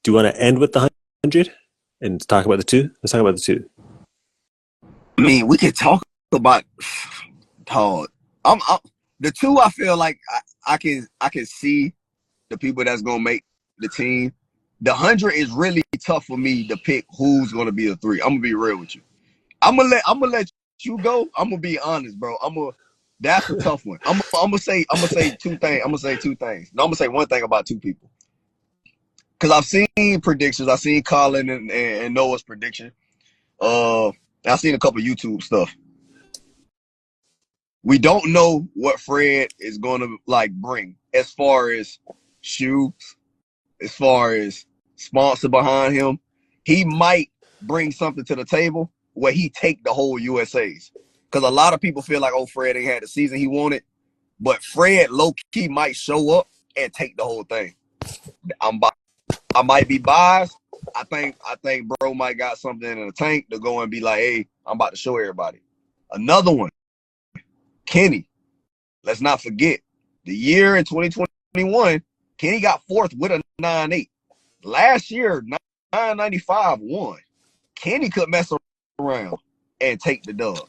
Do you want to end with the 100 and talk about the two? Let's talk about the two. I mean, we could talk about hard. I'm the two. I feel like I can see the people that's gonna make the team. The 100 is really tough for me to pick who's gonna be a 3. I'm gonna be real with you. I'm gonna let you go. I'm gonna be honest, bro. That's a tough one. I'm gonna say two things. No, I'm gonna say one thing about two people. Cause I've seen predictions. I've seen Colin and Noah's prediction. I've seen a couple YouTube stuff. We don't know what Fred is gonna like bring as far as shoes, as far as sponsor behind him. He might bring something to the table where he take the whole USA's. Because a lot of people feel like, oh, Fred ain't had the season he wanted. But Fred low-key might show up and take the whole thing. I might be biased. I think bro might got something in the tank to go and be like, hey, I'm about to show everybody. Another one, Kenny. Let's not forget, the year in 2021, Kenny got fourth with a 9.8. Last year, 995 won. Kenny could mess around and take the dub.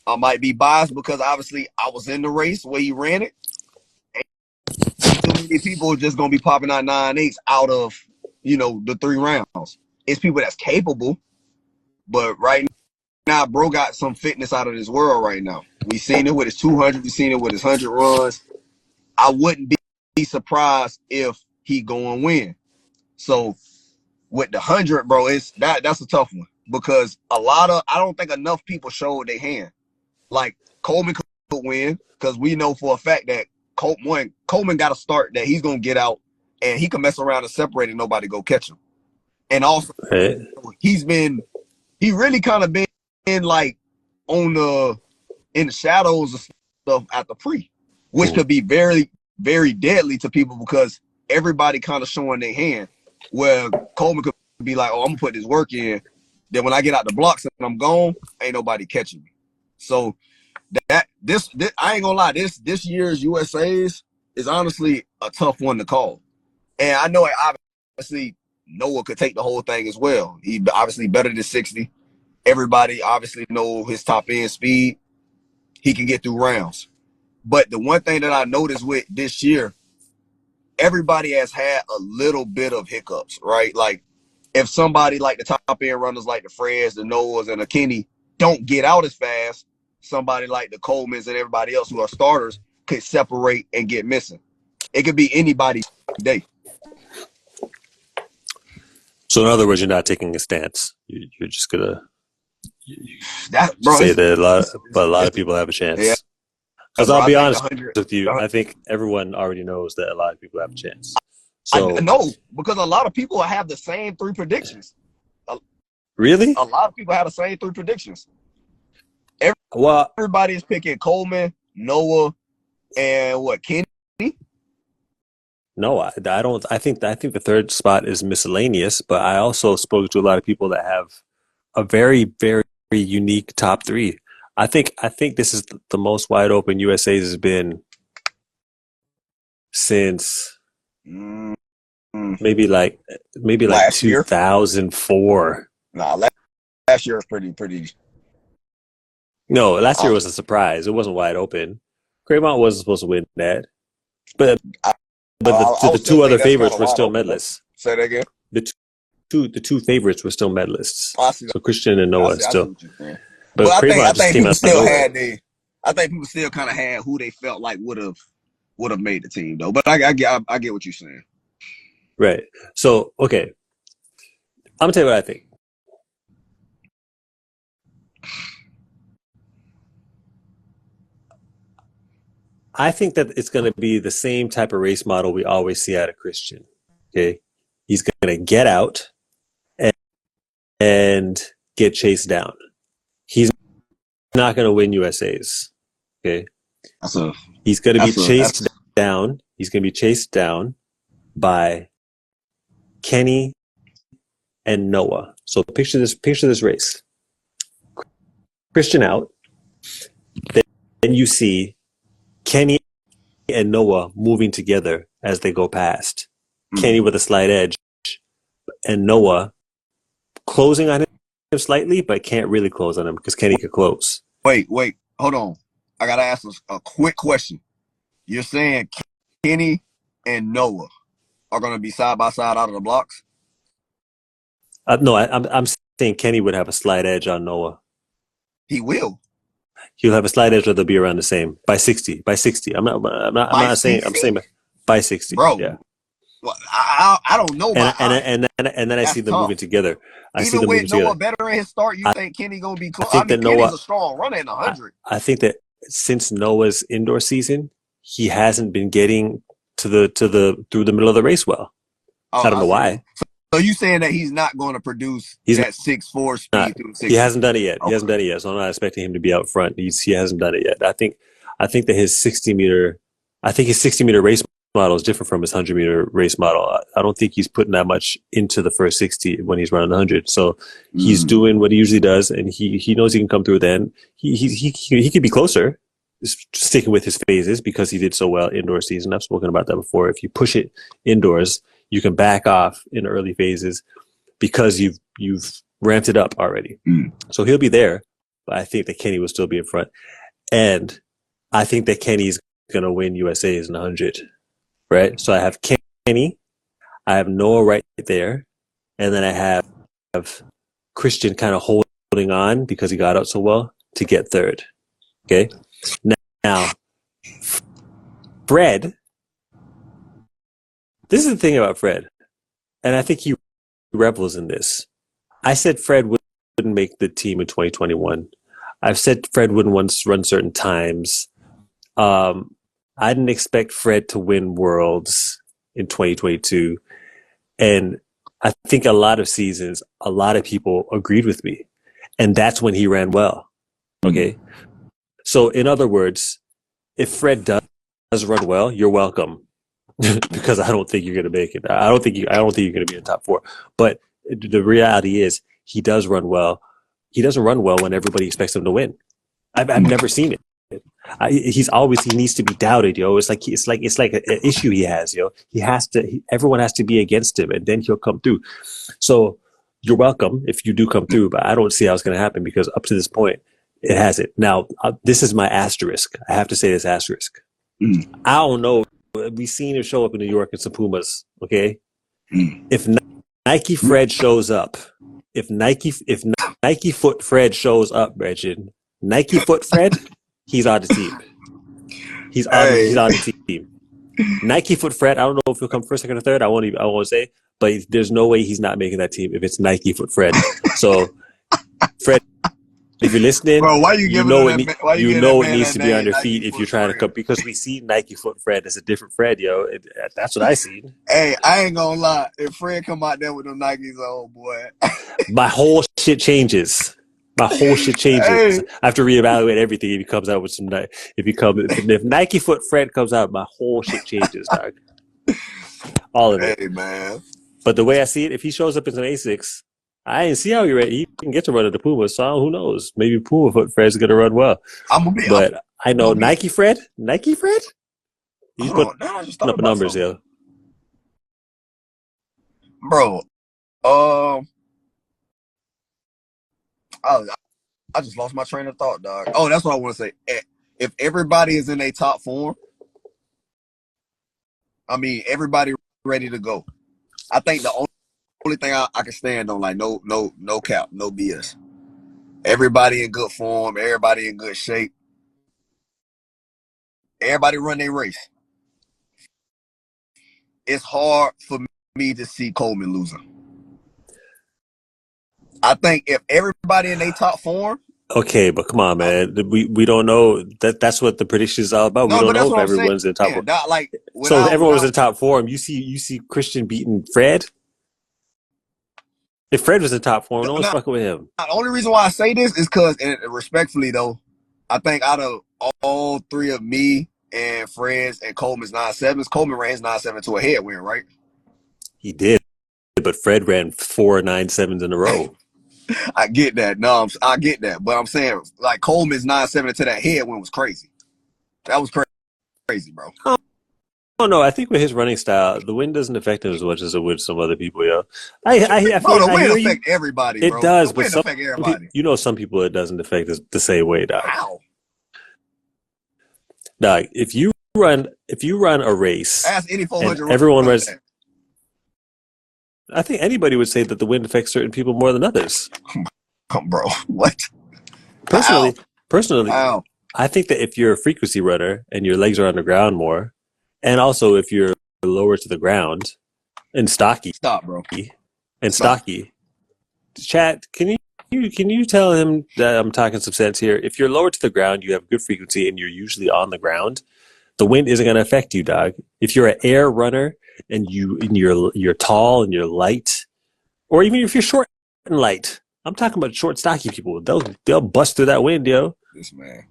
I might be biased because obviously I was in the race where he ran it. And too many people are just gonna be popping out 9.8s out of the 3 rounds. It's people that's capable, but right now, bro got some fitness out of this world right now. We seen it with his 200. We seen it with his 100 runs. I wouldn't be surprised if he go and win. So with the 100, bro, that's a tough one because I don't think enough people showed their hand. Like Coleman could win because we know for a fact that Coleman got a start that he's gonna get out and he can mess around and separate and nobody go catch him. And also, he really kind of been like in the shadows of stuff at the pre, which could be very, very deadly to people because everybody kind of showing their hand. Where Coleman could be like, oh, I'm gonna put this work in. Then when I get out the blocks and I'm gone, ain't nobody catching me. So this I ain't gonna lie, this year's USA's is honestly a tough one to call. And I know obviously Noah could take the whole thing as well. He obviously better than 60. Everybody obviously know his top end speed. He can get through rounds. But the one thing that I noticed with this year, everybody has had a little bit of hiccups, right? Like if somebody like the top end runners like the Freds, the Noahs, and the Kenny don't get out as fast, somebody like the Colemans and everybody else who are starters could separate and get missing. It could be anybody's day. So in other words, you're not taking a stance. You're just gonna say that a lot of people have a chance. Yeah. Because I'll be honest with you, I think everyone already knows that a lot of people have a chance. So I know because a lot of people have the same 3 predictions. Really? A lot of people have the same 3 predictions. Everybody is picking Coleman, Noah, and what, Kenny? No, I don't. I think the third spot is miscellaneous, but I also spoke to a lot of people that have a very, very unique top 3. I think this is the most wide open USA's has been since maybe like 2004. Nah, last year was pretty. No, last year was a surprise. It wasn't wide open. Craymont wasn't supposed to win that, but the 2 other favorites were still medalists. Say that again. The two favorites were still medalists. So Christian and Noah still. But I think people still had I think people still kind of had who they felt like would have made the team though. But I get what you're saying. Right. So okay, I'm gonna tell you what I think. I think that it's going to be the same type of race model we always see out of Christian. Okay, he's going to get out and get chased down. He's not going to win USA's. Okay, he's going to be chased down. He's going to be chased down by Kenny and Noah. So picture this race. Christian out. Then you see Kenny and Noah moving together as they go past. Kenny with a slight edge, and Noah closing on him slightly, but can't really close on him because Kenny could close. Wait, hold on. I gotta ask a quick question. You're saying Kenny and Noah are gonna be side by side out of the blocks? No, I'm saying Kenny would have a slight edge on Noah. He will. He'll have a slight edge, or they'll be around the same by 60. By 60. I'm not saying. I'm saying by 60. Bro. Yeah. Well, I don't know. And then I see them moving together. Even with Noah better in his start, you think Kenny gonna be close? I mean, Kenny's a strong runner in 100. I think that since Noah's indoor season, he hasn't been getting through the middle of the race well. I don't know why. So you saying that he's not going to produce that 6'4" speed through 60? He hasn't done it yet. Okay. He hasn't done it yet. So I'm not expecting him to be out front. He hasn't done it yet. I think that his 60 meter race model is different from his 100 meter race model. I don't think he's putting that much into the first 60 when he's running 100. So he's doing what he usually does, and he knows he can come through then. He could be closer, sticking with his phases because he did so well indoor season. I've spoken about that before. If you push it indoors, you can back off in early phases because you've ramped it up already. So he'll be there, but I think that Kenny will still be in front. And I think that Kenny's going to win USA's in 100, right? So I have Kenny, I have Noah right there, and then I have Christian kind of holding on because he got out so well to get third. Okay? Now, Fred, this is the thing about Fred, and I think he revels in this. I said Fred wouldn't make the team in 2021. I've said Fred wouldn't run certain times. I didn't expect Fred to win Worlds in 2022. And I think a lot of seasons, a lot of people agreed with me. And that's when he ran well. Okay. So in other words, if Fred does run well, you're welcome. Because I don't think you're going to make it. I don't think you're going to be in the top 4. But the reality is, he does run well. He doesn't run well when everybody expects him to win. I've never seen it. He needs to be doubted, yo. It's like an issue he has, yo. Everyone has to be against him, and then he'll come through. So you're welcome if you do come through, but I don't see how it's going to happen because up to this point, it hasn't. Now, this is my asterisk. I have to say this asterisk. I don't know. We've seen him show up in New York in some Pumas, okay? If Nike Fred shows up, if Nike Foot Fred shows up, Bridget, Nike Foot Fred, he's on the team. He's on the team. Nike Foot Fred, I don't know if he'll come first, second, or third. I won't say, but there's no way he's not making that team if it's Nike Foot Fred. So, Fred, if you're listening, bro, why you know it needs to be on your feet if you're trying to come, because we see Nike Foot Fred as a different Fred, yo. That's what I see. Hey, I ain't gonna lie. If Fred come out there with them Nikes on, boy, my whole shit changes. Hey. I have to reevaluate everything if he comes out with some. If Nike Foot Fred comes out, my whole shit changes, dog. All of it. Hey, man. But the way I see it, if he shows up in some Asics, I didn't see how he can get to run at the Puma, so who knows? Maybe Puma Foot Fred's going to run well. I know Nike Fred? He's putting up numbers, yo. Bro, I just lost my train of thought, dog. Oh, that's what I want to say. If everybody is in a top form, I mean, everybody ready to go. I think the only thing I can stand on, like no cap, no BS. Everybody in good form, everybody in good shape. Everybody run their race. It's hard for me to see Coleman losing. I think if everybody in their top form. Okay, but come on, man. We don't know that's what the prediction is all about. We don't know if everyone's in top form. So if everyone was in top form, you see Christian beating Fred. If Fred was in top form, no one's fucking with him. The only reason why I say this is because, and respectfully though, I think out of all three of me and Fred's and Coleman's 9.7s, Coleman ran his 9.7 to a headwind, right? He did, but Fred ran 4 9.7s in a row. I get that. No, I get that. But I'm saying, like, Coleman's 9.7 to that headwind was crazy. That was crazy, bro. no. I think with his running style, the wind doesn't affect him as much as it would some other people. Yo, Bro, the I wind hear affect you. everybody, It bro. does, The but wind affect everybody. some people it doesn't affect the same way, dog. How? Dog, if you run a race, ask any 400 and everyone runs. that. I think anybody would say that the wind affects certain people more than others. Bro, what? Personally, How? I think that if you're a frequency runner and your legs are on the ground more, and also if you're lower to the ground and stocky, stocky, chat, can you tell him that I'm talking some sense here? If you're lower to the ground, you have good frequency and you're usually on the ground, the wind isn't going to affect you, dog. If you're an air runner and you're tall and you're light, or even if you're short and light, I'm talking about short, stocky people. They'll bust through that wind, yo. This man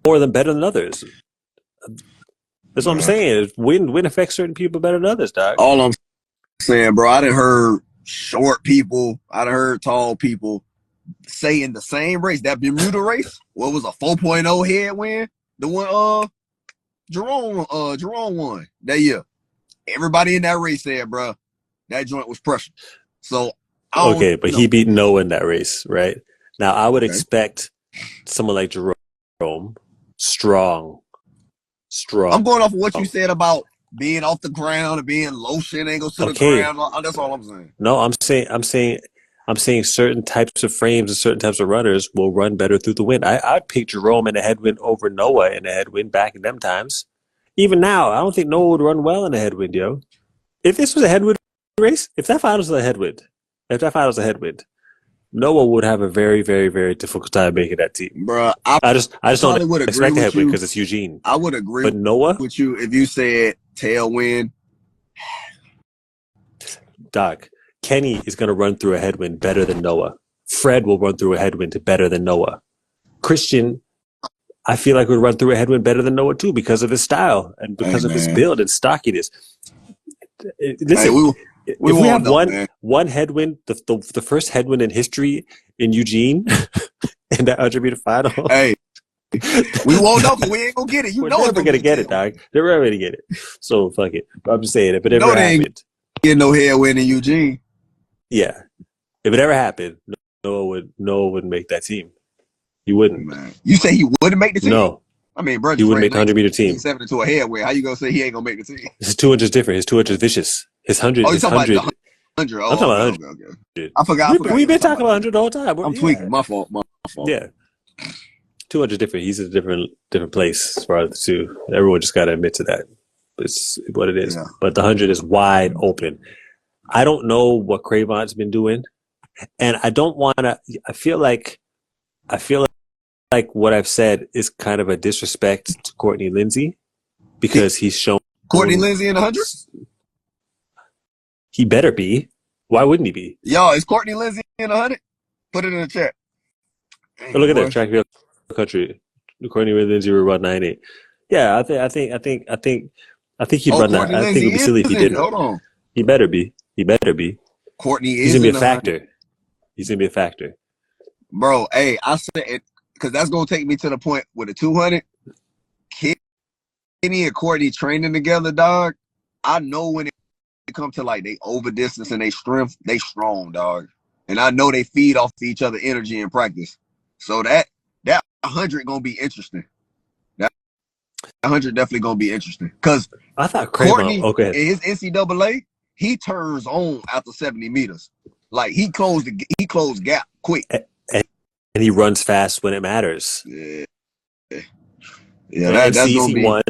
more than better than others. That's what I'm saying. Wind affects certain people better than others, dog. All I'm saying, bro, I done heard short people, I done heard tall people say in the same race, that Bermuda race, what was a 4.0 headwind? The one Jerome won that year. Everybody in that race said, bro, that joint was pressure. So okay, but he beat Noah in that race, right? Now I would expect someone like Jerome, strong. I'm going off of what you said about being off the ground and being lotion and go to the ground. That's all I'm saying. No, I'm saying certain types of frames and certain types of runners will run better through the wind. I'd pick Jerome in a headwind over Noah in a headwind back in them times. Even now, I don't think Noah would run well in a headwind, yo. If this was a headwind race, if that final was a headwind, Noah would have a very, very, very difficult time making that team. Bro, I just don't expect a headwind because it's Eugene. I would agree but Noah, with you if you said tailwind. Doc, Kenny is going to run through a headwind better than Noah. Fred will run through a headwind better than Noah. Christian, I feel like would run through a headwind better than Noah too because of his style and because of his build and stockiness. Listen, if we have one headwind, the first headwind in history in Eugene in that 100-meter final. Hey, we won't know because we ain't gonna get it. We're never gonna get it, dog. They're never gonna get it. So fuck it. I'm just saying it. But it never happened. Get no headwind in Eugene. Yeah, if it ever happened, Noah wouldn't make that team. He wouldn't. Man. You say he wouldn't make the team? No. I mean, bro, he wouldn't make the 100-meter team. 70 to a headwind. How you gonna say he ain't gonna make the team? His 200 is different. His 200 is vicious. His 100 is 100. About 100. Oh, I'm talking about 100. Okay. I forgot. We've been talking about 100 the whole time. I'm tweaking. My fault. Yeah. 200 is different. He's in a different place as far as the two. Everyone just got to admit to that. It's what it is. Yeah. But the 100 is wide open. I don't know what Cravon's been doing, and I don't want to. I feel like what I've said is kind of a disrespect to Courtney Lindsay because he's shown Courtney Lindsay in the 100. He better be. Why wouldn't he be? Yo, is Courtney Lindsay in the 100? Put it in the chat. Oh, look at that track field country. Courtney Lindsay would run 9.8. Yeah, I think he'd run that. I think it'd be silly if he didn't. Hold on. He better be. Courtney is. He's gonna be a factor. He's gonna be a factor. Bro, hey, I said it because that's gonna take me to the point with the 200. Kenny and Courtney training together, dog. I know when it comes to like they over distance and they strength, they strong, dog. And I know they feed off each other energy in practice. So that 100 gonna be interesting. That 100 definitely gonna be interesting. Cause I thought Courtney in his NCAA, he turns on after 70 meters. Like he closed gap quick. And he runs fast when it matters. Yeah, that's gonna be. Won.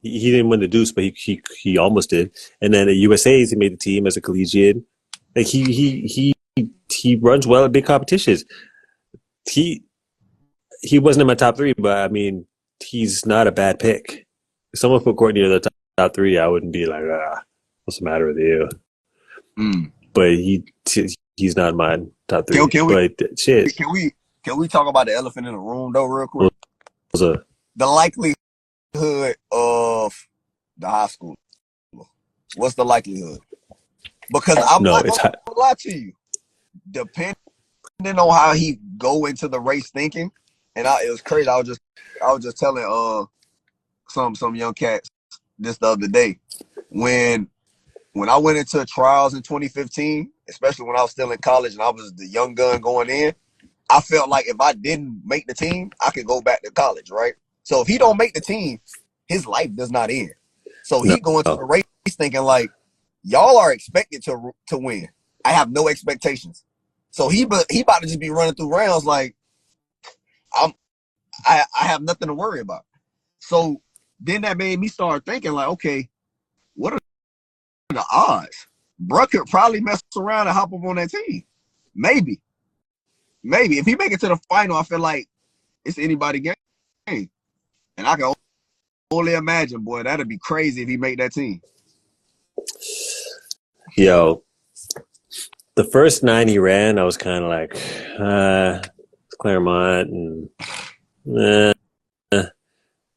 He didn't win the deuce, but he almost did. And then at USA's, he made the team as a collegiate. Like he runs well at big competitions. He wasn't in my top 3, but I mean, he's not a bad pick. If someone put Courtney in the top 3, I wouldn't be like, what's the matter with you? But he's not mine top 3. But shit. Can we talk about the elephant in the room though, real quick? The likelihood of the high school. What's the likelihood? Because I'm not gonna lie to you. Depending on how he go into the race thinking, and it was crazy. I was just telling some young cats this the other day. When I went into trials in 2015, especially when I was still in college and I was the young gun going in, I felt like if I didn't make the team, I could go back to college, right? So if he don't make the team, his life does not end. So he going to the race thinking like, y'all are expected to win. I have no expectations. So he about to just be running through rounds like I have nothing to worry about. So then that made me start thinking like, okay, what are the odds? Bruh could probably mess around and hop up on that team. Maybe. If he make it to the final, I feel like it's anybody's game. And I can only imagine, boy, that'd be crazy if he made that team. Yo, the first 9 he ran, I was kind of like, Claremont, and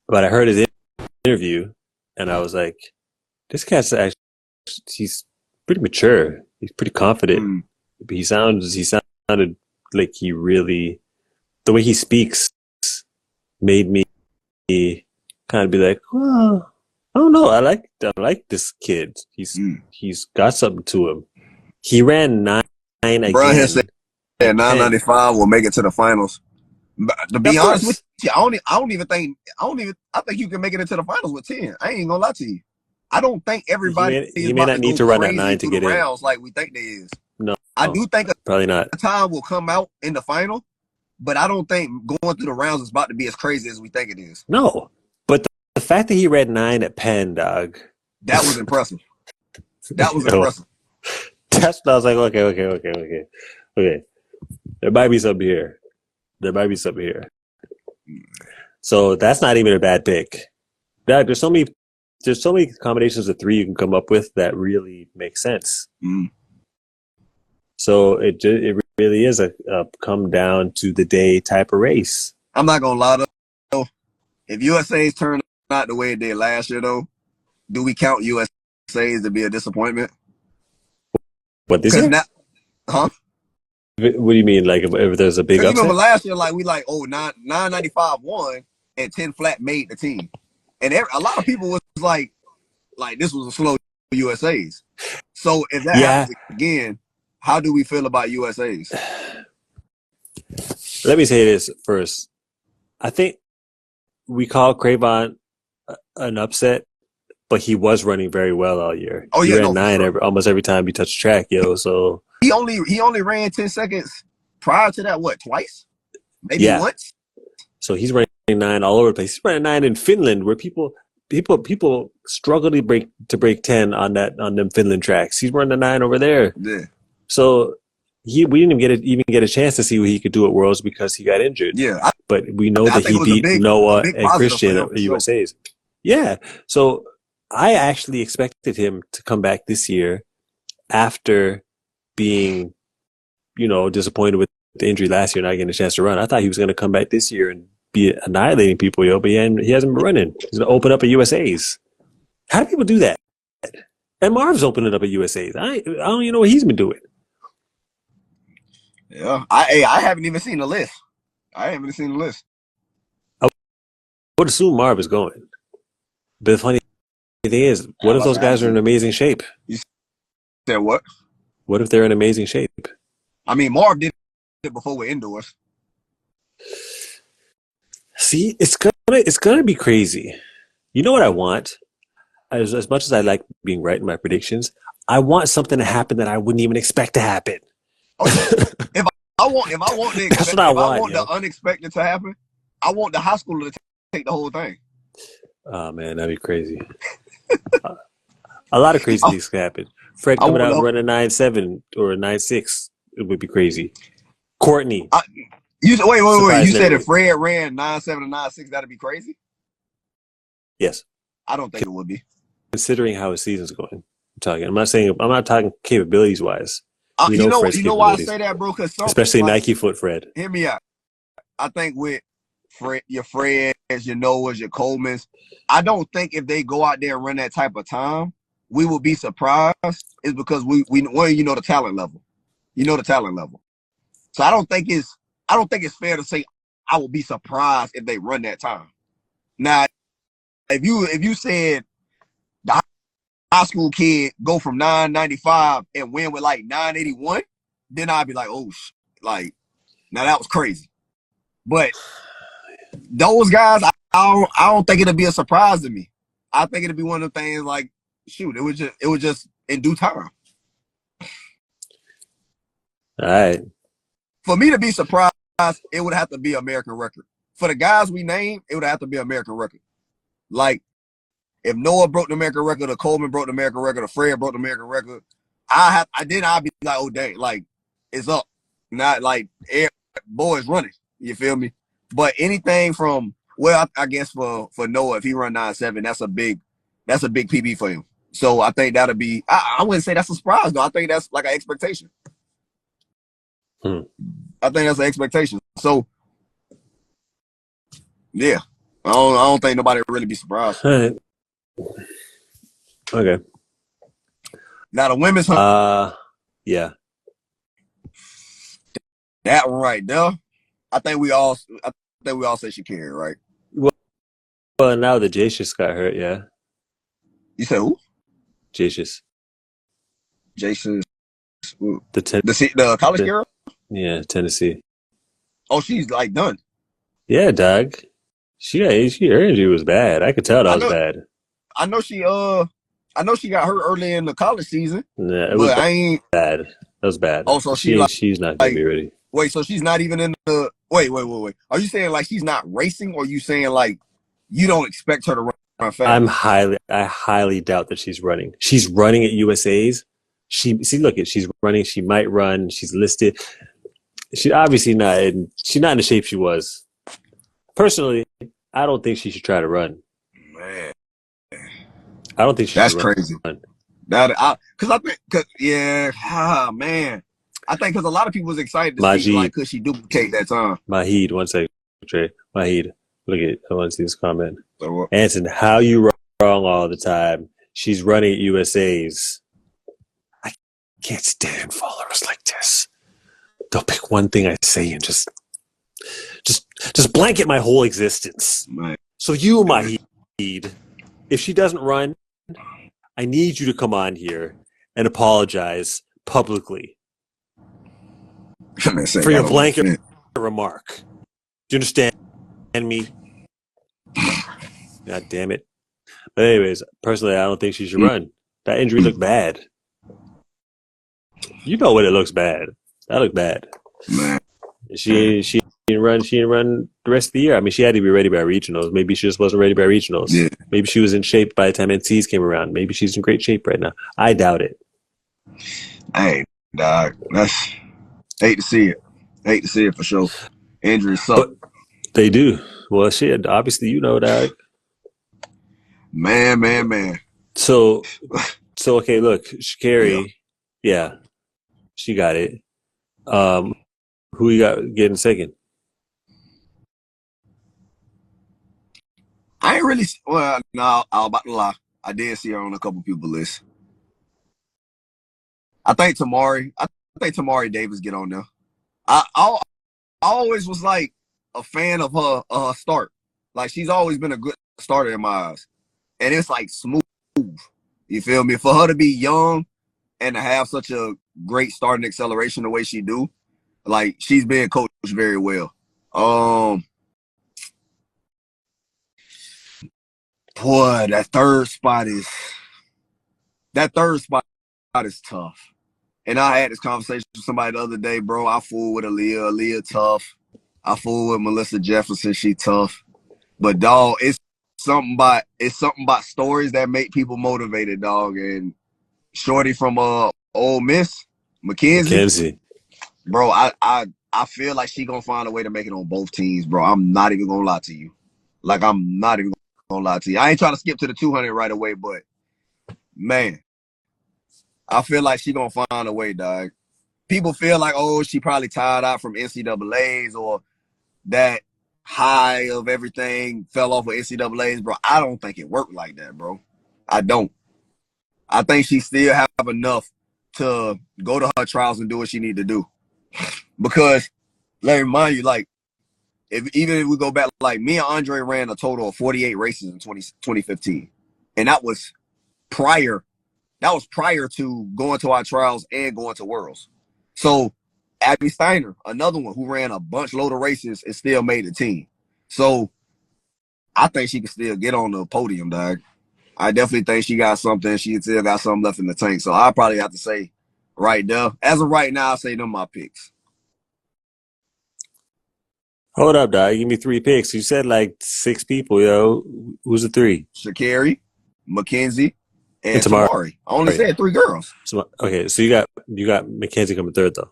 but I heard his interview, and I was like, this cat's actually, he's pretty mature. He's pretty confident. He sounded like he really, the way he speaks made me kind of be like, well, I don't know. I like this kid. He's got something to him. He ran 9 again. Bro has said 995 will make it to the finals. But to be honest with you, I think you can make it into the finals with 10. I ain't gonna lie to you. I don't think everybody you may not need to run that 9 to get rounds in like we think there is. No, I do think probably not. A time will come out in the final, but I don't think going through the rounds is about to be as crazy as we think it is. No, but the fact that he read 9 at Penn, dog, that was impressive. That was impressive. That's what I was like, okay. There might be something here. So that's not even a bad pick. There's so many combinations of 3 you can come up with that really make sense. So it really is a come down to the day type of race. I'm not gonna lie though. If USA's turned out the way it did last year though, do we count USA's to be a disappointment? What this year? Huh? What do you mean? Like if there's a big upset? Remember last year, like we 995 won and 10 flat made the team, and a lot of people was like this was a slow USA's. So if that happens again, how do we feel about USA's? Let me say this first. I think we call Trayvon an upset, but he was running very well all year. Oh yeah, he ran 9 almost every time he touched track, yo. So he only ran 10 seconds prior to that. What, twice? Maybe once. So he's running 9 all over the place. He's running 9 in Finland, where people struggle to break 10 on them Finland tracks. He's running 9 over there. Yeah. So we didn't even get a chance to see what he could do at Worlds because he got injured. Yeah. But we know that he beat Noah and Christian at the USA's. Yeah. So I actually expected him to come back this year after being, disappointed with the injury last year, not getting a chance to run. I thought he was going to come back this year and be annihilating people, but he hasn't been running. He's going to open up at USA's. How do people do that? And Marv's opening up at USA's. I don't even know what he's been doing. Yeah, I haven't even seen the list. I would assume Marv is going. But the funny thing is, what if those guys are in amazing shape? You said what? What if they're in amazing shape? I mean, Marv did it before we're indoors. See, it's gonna be crazy. You know what I want? As much as I like being right in my predictions, I want something to happen that I wouldn't even expect to happen. If I want the unexpected to happen, I want the high schooler to take the whole thing. Oh man, that'd be crazy. A lot of crazy things can happen. Fred coming out and running 9.7 or 9.6, it would be crazy. Courtney. Wait. You said if Fred ran 9.7 and 9.6, that'd be crazy? Yes. I don't think it would be. Considering how his season's going. I'm not talking capabilities wise. You know why I say that, bro? Because especially Nike foot Fred. Hear me out. I think with your Freds, your Noahs, your Colemans, I don't think if they go out there and run that type of time, we will be surprised. Is because we the talent level. So I don't think it's fair to say I will be surprised if they run that time. Now, if you said high school kid go from 995 and win with like 981, then I'd be like, oh, like, now that was crazy. But those guys, I don't think it'll be a surprise to me. I think it'll be one of the things like, shoot, it was just in due time. All right. For me to be surprised, it would have to be American record. For the guys we named, it would have to be American record. Like, if Noah broke the American record, or Coleman broke the American record, or Fred broke the American record, I'd be like, oh dang, like it's up. Not like boys running. You feel me? But anything from I guess for Noah, if he run 9.7, that's a big PB for him. So I think that'll be. I wouldn't say that's a surprise though. I think that's like an expectation. I think that's an expectation. So yeah, I don't think nobody would really be surprised. All right. Okay. Now the women's yeah. That one right there. I think we all say Sha'Carri, right? Well, now the Jacius got hurt, yeah. You said who? Jacius. The college girl? Yeah, Tennessee. Oh, she's like done. Yeah, Doug. Her injury was bad. I could tell that was bad. I know she got hurt early in the college season. Yeah, it was bad. That was bad. Oh, so she's not gonna be ready. Wait, so she's not even in the wait. Are you saying like she's not racing, or are you saying like you don't expect her to run fast? I highly doubt that she's running. She's running at USA's. She's running, she might run, she's listed. She's obviously she's not in the shape she was. Personally, I don't think she should try to run. Man. I don't think she That's should crazy. Run. Man. I think because a lot of people was excited to see like could she duplicate that time. Mahid, one second, Trey. Mahid, look at it. I want to see this comment. Anson, how you wrong all the time? She's running at USA's. I can't stand followers like this. They'll pick one thing I say and just blanket my whole existence. Man. So you, Mahid, if she doesn't run, I need you to come on here and apologize publicly for your blanket remark. Do you understand me? God damn it. But anyways, personally, I don't think she should run. That injury looked bad. You know what it looks bad. That looked bad. Man. She didn't run the rest of the year. I mean, she had to be ready by regionals. Maybe she just wasn't ready by regionals. Yeah. Maybe she was in shape by the time NCs came around. Maybe she's in great shape right now. I doubt it. Hey, dog. Hate to see it. Hate to see it for sure. Injuries suck. But they do. Well, shit. Obviously, you know, dog. Man. So okay, look, Carrie, yeah, she got it. Who you got getting second? I ain't really. Well, no, I was about to lie. I did see her on a couple people's lists. I think Tamari Davis get on there. I always was like a fan of her start. Like she's always been a good starter in my eyes, and it's like smooth. You feel me? For her to be young and to have such a great starting acceleration the way she do, like she's being coached very well. Boy, that third spot is tough. And I had this conversation with somebody the other day, bro. I fool with Aaliyah tough. I fool with Melissa Jefferson, she tough. But dog, it's something about stories that make people motivated, dog. And Shorty from Ole Miss, Mackenzie. Bro, I feel like she gonna find a way to make it on both teams, bro. I'm not even gonna lie to you. Like I'm not even gonna lie to you. I ain't trying to skip to the 200 right away, but man, I feel like she gonna find a way, dog. People feel like, oh, she probably tired out from NCAAs or that high of everything fell off of NCAAs, bro. I don't think it worked like that, bro. I don't. I think she still have enough to go to her trials and do what she need to do. Because let me remind you, like, even if we go back, like me and Andre ran a total of 48 races in 2015. And that was prior That was prior to going to our trials and going to Worlds. So Abby Steiner, another one who ran a bunch load of races and still made the team. So I think she can still get on the podium, dog. I definitely think she got something. She still got something left in the tank. So I probably have to say right there. As of right now, I say them my picks. Hold up, dog. Give me 3 picks. You said like 6 people, yo. Who's the 3? Sha'Carri, Mackenzie, and Tamari. I only said 3 girls. So, okay, so you got Mackenzie coming third, though.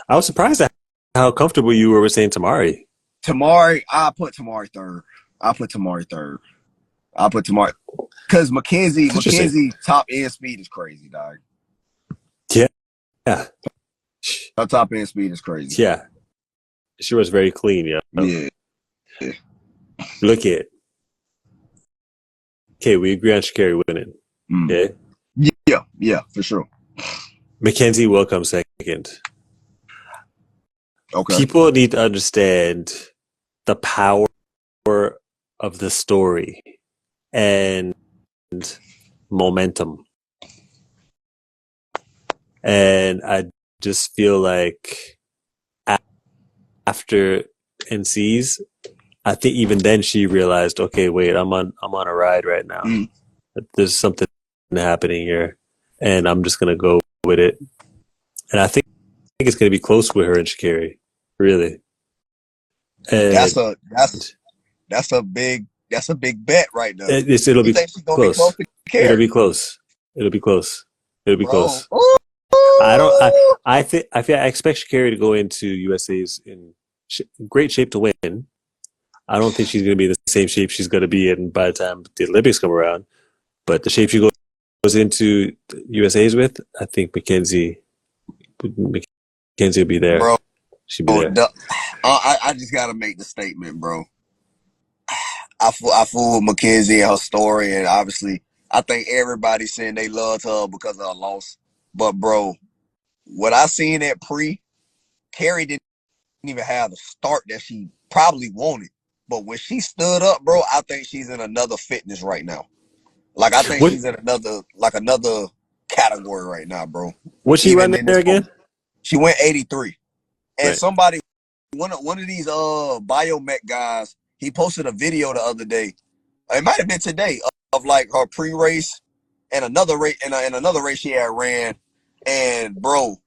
I was surprised at how comfortable you were with saying Tamari. I put Tamari third. Because Mackenzie top end speed is crazy, dog. Yeah. Her top end speed is crazy. Yeah. She was very clean, yeah. Yeah. Look at it. Okay, we agree on Sha'Carri winning. Okay? Yeah, for sure. Mackenzie will come second. Okay. People need to understand the power of the story and momentum. And I just feel like after NCs, I think even then she realized, okay, wait, I'm on a ride right now. There's something happening here, and I'm just gonna go with it. And I think it's gonna be close with her and Sha'Carri, really. And that's a big bet right now. It'll be close. It'll be close. It'll be close. Ooh. I expect Sha'Carri to go into USA's in great shape to win. I don't think she's going to be in the same shape she's going to be in by the time the Olympics come around. But the shape she goes into USA's with, I think Mackenzie will be there. Bro, she'll be there. I just got to make the statement, bro. I fool with Mackenzie and her story, and obviously I think everybody's saying they loved her because of her loss. But, bro, what I seen at Carrie didn't even have the start that she probably wanted. But when she stood up, bro, I think she's in another fitness right now. Like, I think she's in another category right now, bro. What's she running there again? She went 83. And somebody, one of these biomech guys, he posted a video the other day. It might have been today of like her pre-race and another race and another race she had ran. And bro,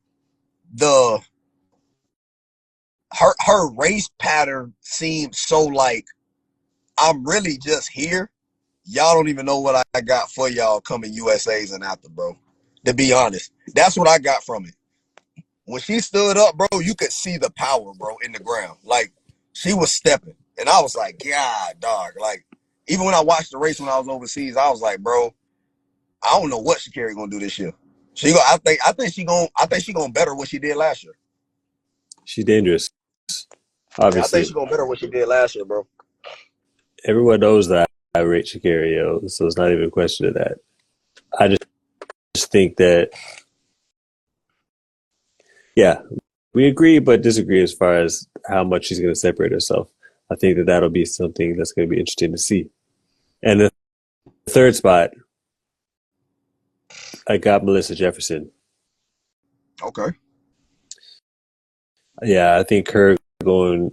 her race pattern seemed so like, I'm really just here. Y'all don't even know what I got for y'all coming USAs and after, bro. To be honest, that's what I got from it. When she stood up, bro, you could see the power, bro, in the ground. Like, she was stepping. And I was like, God, dog. Like, even when I watched the race when I was overseas, I was like, bro, I don't know what Sha'Carri gonna do this year. I think she gonna better what she did last year. She's dangerous. Obviously. I think she's gonna better what she did last year, bro. Everyone knows that I rate Sha'Carri, yo, so it's not even a question of that. I just think that, yeah, we agree but disagree as far as how much she's going to separate herself. I think that that'll be something that's going to be interesting to see. And the third spot, I got Melissa Jefferson. Okay. Yeah, I think she's going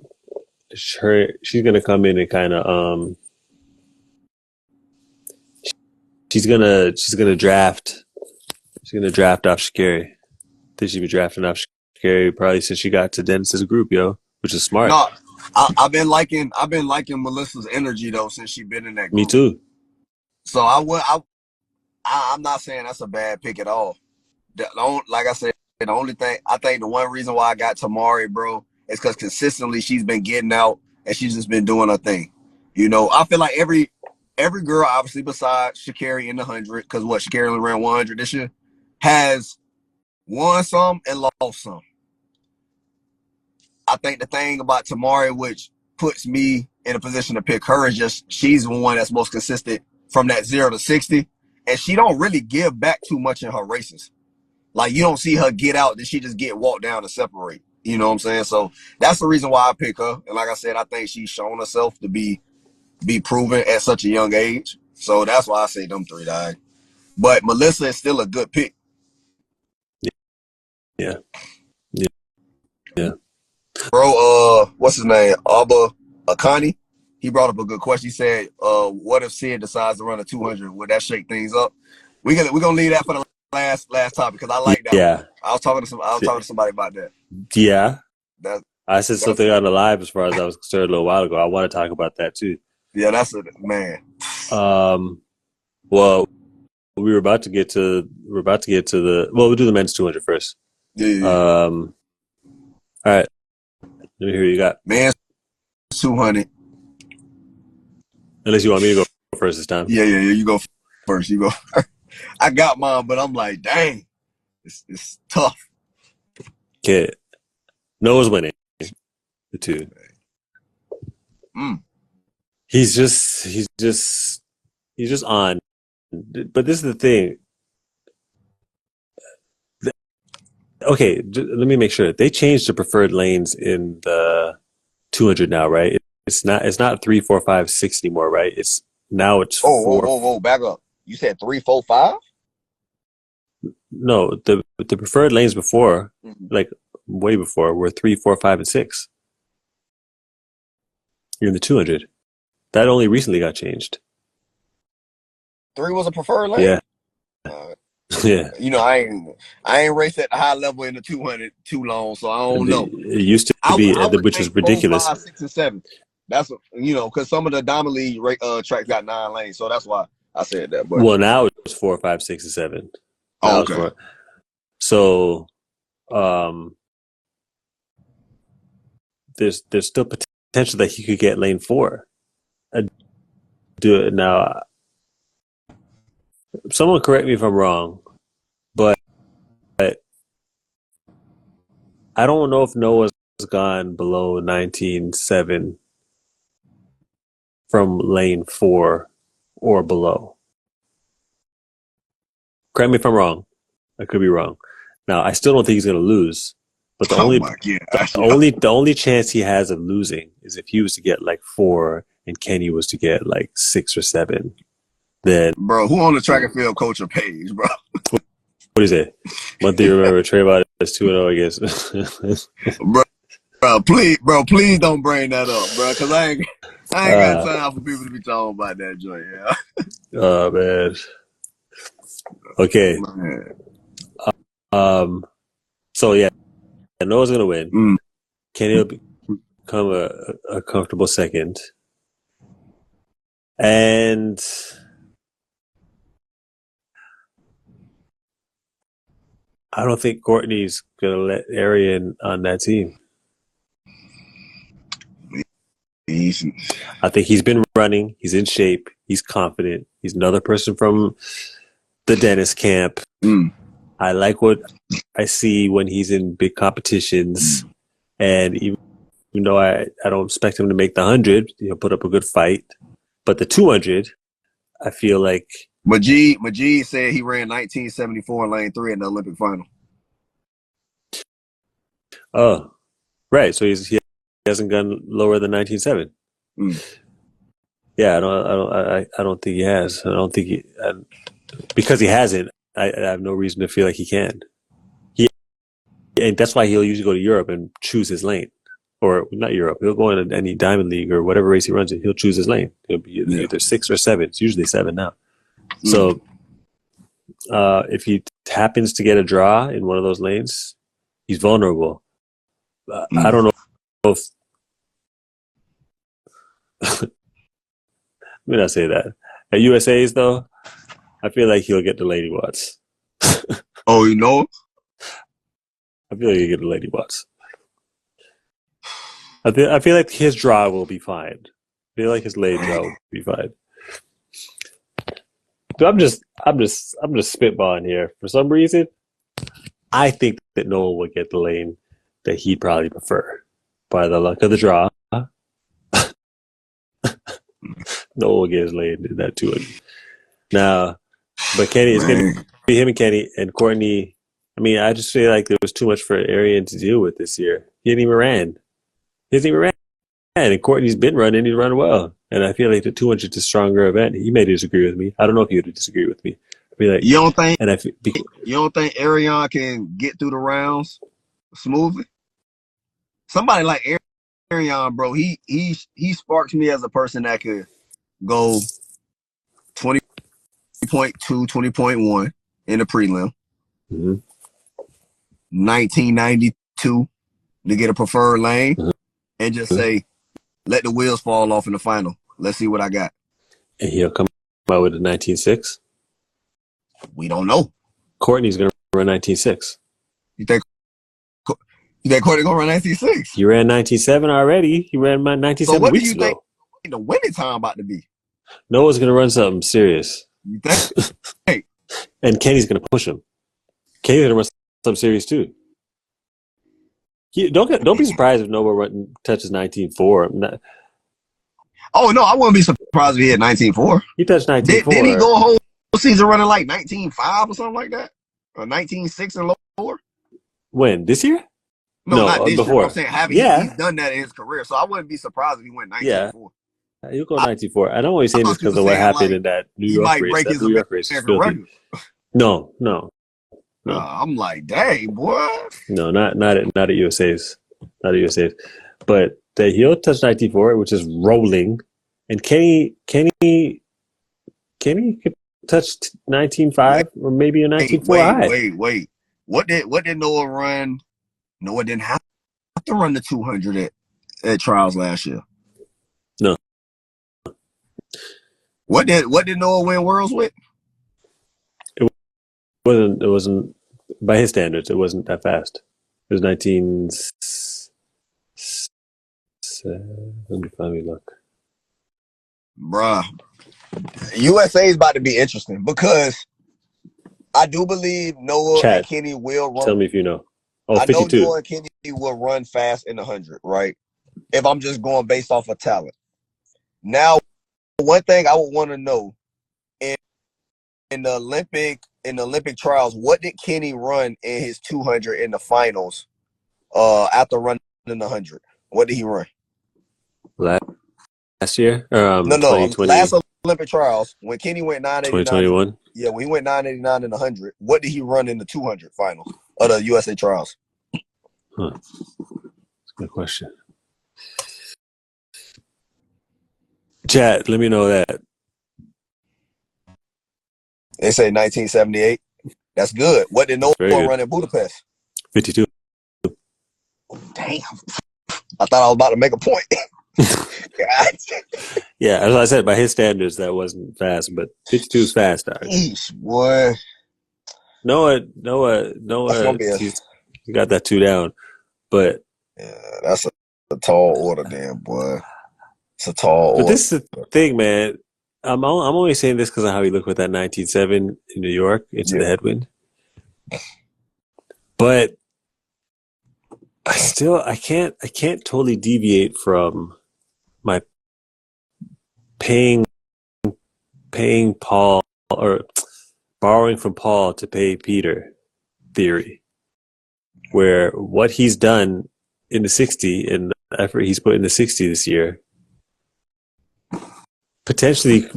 to come in and kind of she's gonna draft off Sha'Carri. I think she'll be drafting off Sha'Carri probably since she got to Dennis's group, yo, which is smart. No, I've been liking Melissa's energy though since she's been in that group. Me too. So I'm not saying that's a bad pick at all. Like I said, the only thing I think the one reason why I got Tamari, bro, is because consistently she's been getting out and she's just been doing her thing. You know, I feel like every girl, obviously besides Sha'Carri in the 100, because Sha'Carri only ran 100 this year, has won some and lost some. I think the thing about Tamari, which puts me in a position to pick her, is just she's the one that's most consistent from that 0 to 60, and she don't really give back too much in her races. Like, you don't see her get out, then she just get walked down to separate. You know what I'm saying? So that's the reason why I pick her. And like I said, I think she's shown herself to be proven at such a young age. So that's why I say them 3, dog. But Melissa is still a good pick. Yeah. Bro, what's his name? Abba Akani. He brought up a good question. He said, what if Sid decides to run a 200? Would that shake things up? We're gonna leave that for the last topic because I like that. Yeah. One. I was talking to somebody about that. Yeah. I said something on the live as far as I was concerned a little while ago. I want to talk about that too. Yeah, that's it, man. Well, we'll do the men's 200 first. Yeah. All right. Let me hear what you got. Men's 200. Unless you want me to go first this time. Yeah. You go first. You go first. I got mine, but I'm like, dang, it's tough. Okay. Noah's winning the 2. He's just on. But this is the thing. Okay, let me make sure. They changed the preferred lanes in the 200 now, right? It's not 3, 4, 5, 6 anymore, right? It's 4. Whoa, back up. You said 3, 4, 5? No, the preferred lanes before, like way before, were 3, 4, 5, and 6. You're in the 200. That only recently got changed. 3 was a preferred lane? Yeah. Yeah. You know, I ain't raced at the high level in the 200 too long, so I don't know. It used to be, which is ridiculous. 4, 5, 6, and 7. That's because some of the Diamond League tracks got 9 lanes, so that's why I said that. But well, now it's 4, 5, 6, and 7. Oh, okay. So, there's still potential that he could get lane 4. Do it now. Someone correct me if I'm wrong, but I don't know if Noah's gone below 19.7 from lane 4 or below. Correct me if I'm wrong. I could be wrong. Now, I still don't think he's going to lose, but the only chance he has of losing is if he was to get like 4 and Kenny was to get like 6 or 7. Then, bro, who on the track and field culture page, bro? What is it? One thing you remember, Trayvon is 2-0, I guess. Please don't bring that up, bro, because I ain't got time for people to be talking about that joint. Yeah. Oh man. Okay. So yeah, Noah's gonna win. Kenny will become a comfortable second, and I don't think Courtney's gonna let Arian on that team. I think he's been running. He's in shape. He's confident. He's another person from the Dennis camp. I like what I see when he's in big competitions. And even though I don't expect him to make the 100, he'll put up a good fight. But the 200, I feel like... Majid said he ran 1974 in lane 3 in the Olympic final. Oh, right. So he hasn't gone lower than 19.7. Yeah, I don't think he has. I don't think because he hasn't. I have no reason to feel like he can. And that's why he'll usually go to Europe and choose his lane, or not Europe. He'll go into any Diamond League or whatever race he runs in. He'll choose his lane. He'll be either 6 or 7. It's usually 7 now. So, if he happens to get a draw in one of those lanes, he's vulnerable. I don't know if. Let me not say that. At USA's though, I feel like he'll get the Lady Watts. Oh, you know? I feel like he'll get the Lady Watts. I feel like his draw will be fine. I feel like his lane draw will be fine. So I'm just spitballing here. For some reason, I think that Noah will get the lane that he'd probably prefer. By the luck of the draw, Noah will get his lane in that 200. Now, but Kenny, it's going to be him and Kenny and Courtney. I mean, I just feel like there was too much for Arian to deal with this year. He hasn't even ran. And Courtney's been running. He's run well. And I feel like the 200 is a stronger event. He may disagree with me. I don't know if he would disagree with me. Be like, you don't think you don't think Arion can get through the rounds smoothly? Somebody like Arion, bro, he sparks me as a person that could go 20.2, 20.1 in the prelim. Mm-hmm. 1992 to get a preferred lane, and just say, let the wheels fall off in the final. Let's see what I got. And he'll come out with a 19.6. We don't know. Courtney's going to run 19.6. You think Courtney gonna run 19.6? He ran 19.7 already. He ran my 19.7 so what weeks do you ago. think the winning time about to be? Noah's going to run something serious. You think? Hey. And Kenny's going to push him. Kenny's going to run something serious too. Don't be surprised if Noah touches 19.4. Oh no, I wouldn't be surprised if he had 19.4. He touched 19.4. Didn't he go a whole season running like 19.5 or something like that, or 19.6 and lower? When, this year? No, not this before. year. I'm saying he's done that in his career, so I wouldn't be surprised if he went 19.4. Yeah, he'll go 19.4. I don't always say this because of what happened in that New York race. That New York race is filthy. No. I'm like, dang, boy. No, not at USA's. Not at USA's. But he'll touch 19.4, which is rolling. And Kenny could touch 19.5 or maybe a 19.4 high. Wait. What did Noah run? Noah didn't have to run the 200 at trials last year. No. What did Noah win worlds with? It wasn't by his standards. It wasn't that fast. It was 19. Let me finally look. Bruh, USA is about to be interesting because I do believe Noah and Kenny will run. Tell me if you know. Oh, I 52. know Noah and Kenny will run fast in the 100, right? If I'm just going based off of talent. Now, one thing I would want to know in the Olympic trials, what did Kenny run in his 200 in the finals? After running the 100, what did he run? Last year? No. Last Olympic trials when Kenny went 989. 2021. Yeah, when he went 989 in the 100, what did he run in the 200 final of the USA trials? That's a good question. Chat, let me know that. They say 1978. That's good. What did Noah run in Budapest? 52. Damn. I thought I was about to make a point. Yeah, as I said, by his standards, that wasn't fast, but 52 is fast, dog. Eesh, boy. Noah, he got that 2 down, but yeah, that's a tall order, damn boy. It's a tall order. But this is the thing, man. I'm only saying this because of how he looked with that 19.7 in New York into the headwind. But I can't totally deviate from my paying Paul or borrowing from Paul to pay Peter theory, where what he's done in the 60 and the effort he's put in the 60 this year potentially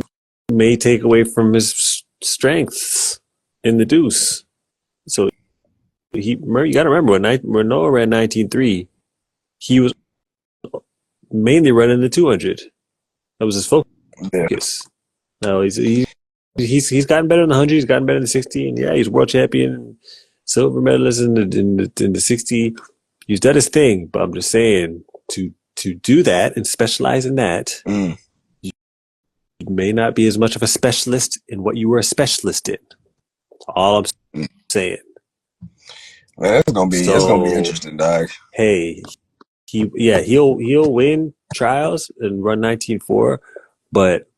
may take away from his strengths in the deuce. So you got to remember when Noah ran 19.3, he was mainly running the 200. That was his focus. Yeah. Now he's gotten better in the 100. He's gotten better in the 60, and he's world champion, silver medalist in the 60. He's done his thing, but I'm just saying to do that and specialize in that. You may not be as much of a specialist in what you were a specialist in. That's all I'm saying. Man, it's gonna be interesting, dog. Hey, he'll win trials and run 19.4, but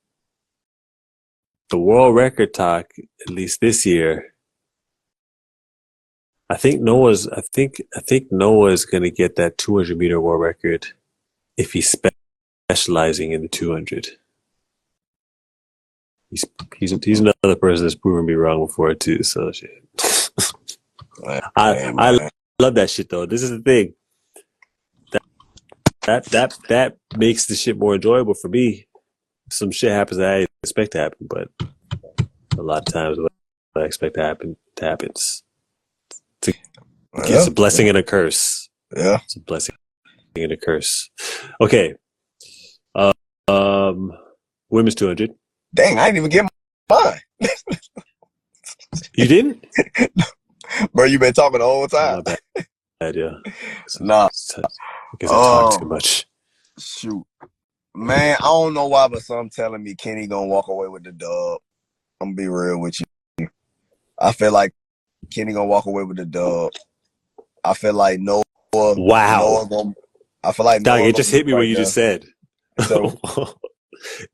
the world record talk, at least this year, I think Noah's gonna get that 200 meter world record if he's specializing in the 200. He's another person that's proven me wrong before too. So shit. I love that shit though. This is the thing that makes the shit more enjoyable for me. Some shit happens that I didn't expect to happen, but a lot of times I expect to happen happens. It's a blessing and a curse. Yeah, it's a blessing and a curse. Okay, women's 200. Dang, I didn't even get mine. You didn't, bro? You been talking the whole time. Bad, yeah. Nah, because I talk too much. Shoot, man, I don't know why, but some telling me Kenny gonna walk away with the dub. I'm gonna be real with you. I feel like Kenny gonna walk away with the dub. I feel like Noah. Wow. I feel like Dog, Noah it just hit me what you just said. So,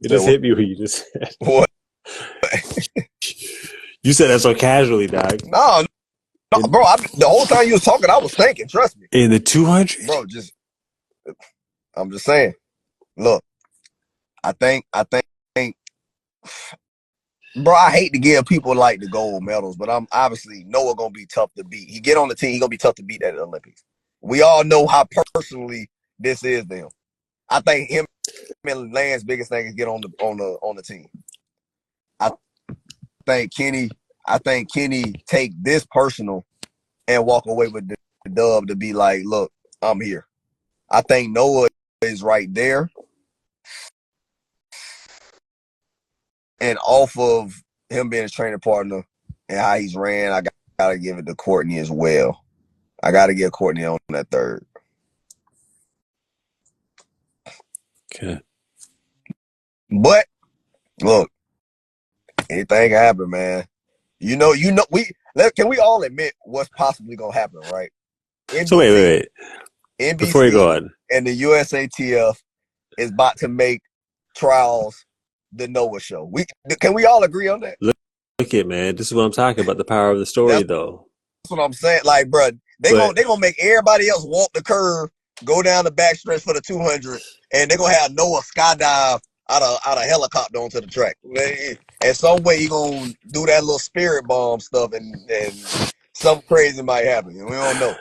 it just hit me what you just said. What? You said that so casually, dog. No, bro. The whole time you was talking, I was thinking. Trust me. In the 200, bro. I'm just saying. Look, I think, bro. I hate to give people like the gold medals, but I'm obviously Noah gonna be tough to beat. He get on the team, he gonna be tough to beat at the Olympics. We all know how personally this is to him. I think him and Lance's biggest thing is get on the team. I think Kenny take this personal and walk away with the dub to be like, look, I'm here. I think Noah is right there. And off of him being a training partner and how he's ran, I gotta give it to Courtney as well. I gotta get Courtney on that third. Okay. But look, anything can happen, man. You know, can we all admit what's possibly gonna happen, right? NBC, so wait. NBC before you go on, and the USATF is about to make trials the Noah show. Can we all agree on that? Look it, man. This is what I'm talking about. The power of the story, though. That's what I'm saying. Like, bro, they gonna make everybody else walk the curve, go down the backstretch for the 200, and they're gonna have Noah skydive out of helicopter onto the track. And some way he gonna do that little spirit bomb stuff, and something crazy might happen. We don't know.